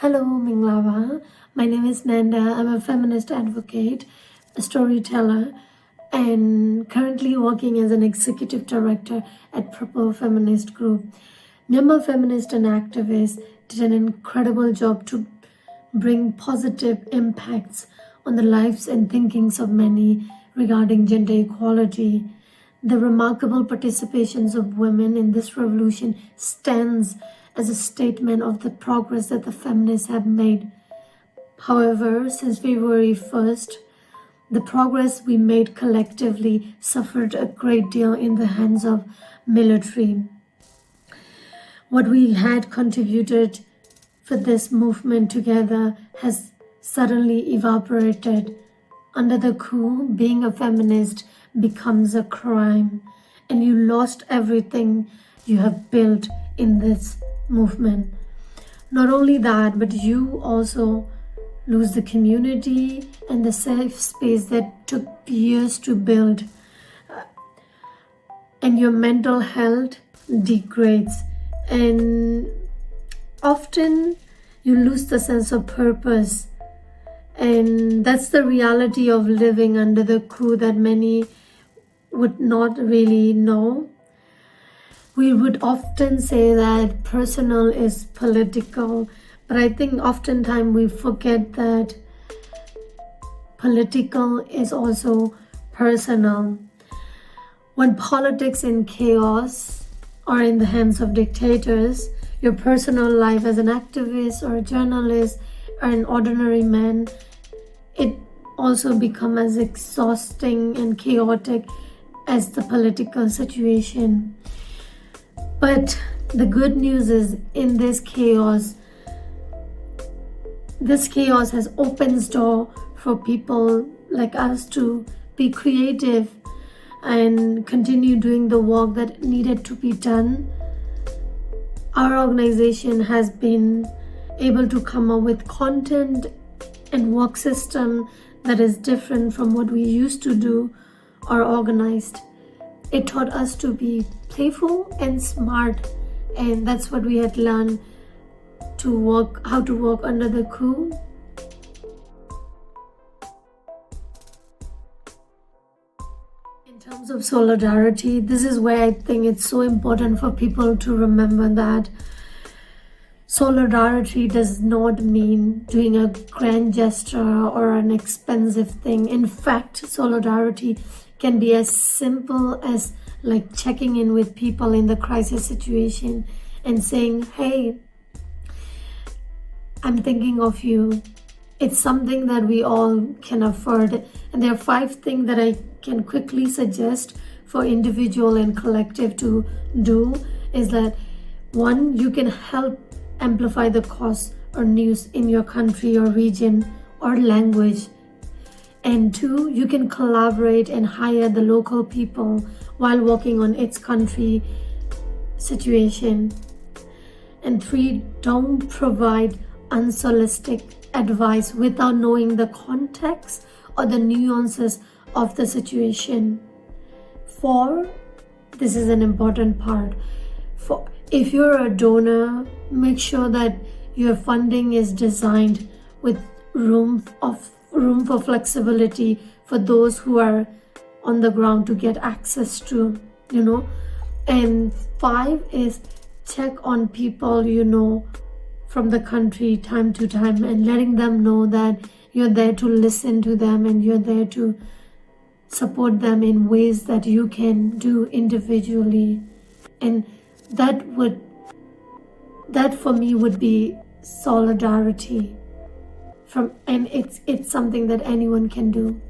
Hello, Minglava. My name is Nanda. I'm a feminist advocate, a storyteller, and currently working as an executive director at Purple Feminist Group. Myanmar feminist and activist did an incredible job to bring positive impacts on the lives and thinkings of many regarding gender equality. The remarkable participations of women in this revolution stands as a statement of the progress that the feminists have made. However, since February 1st, the progress we made collectively suffered a great deal in the hands of military. What we had contributed for this movement together has suddenly evaporated. Under the coup, being a feminist becomes a crime, and you lost everything you have built in this movement. Not only that, but you also lose the community and the safe space that took years to build, and your mental health degrades, and often you lose the sense of purpose. And that's the reality of living under the coup that many would not really know. We would often say that personal is political, but I think oftentimes we forget that political is also personal. When politics in chaos or in the hands of dictators, your personal life as an activist or a journalist or an ordinary man, it also becomes as exhausting and chaotic as the political situation. But the good news is, in this chaos has opened door for people like us to be creative and continue doing the work that needed to be done. Our organization has been able to come up with content and work system that is different from what we used to do or organized. It taught us to be playful and smart, and that's what we had learned how to work under the coup. In terms of solidarity, this is where I think it's so important for people to remember that solidarity does not mean doing a grand gesture or an expensive thing. In fact, solidarity can be as simple as like checking in with people in the crisis situation and saying, hey, I'm thinking of you. It's something that we all can afford. And there are 5 things that I can quickly suggest for individual and collective to do. Is that 1, you can help amplify the cause or news in your country or region or language. And 2, you can collaborate and hire the local people while working on its country situation. And 3, don't provide unsolicited advice without knowing the context or the nuances of the situation. 4, this is an important part. If you're a donor, make sure that your funding is designed with room for flexibility for those who are on the ground to get access to, And 5 is check on people, from the country time to time and letting them know that you're there to listen to them and you're there to support them in ways that you can do individually. And that for me would be solidarity and it's something that anyone can do.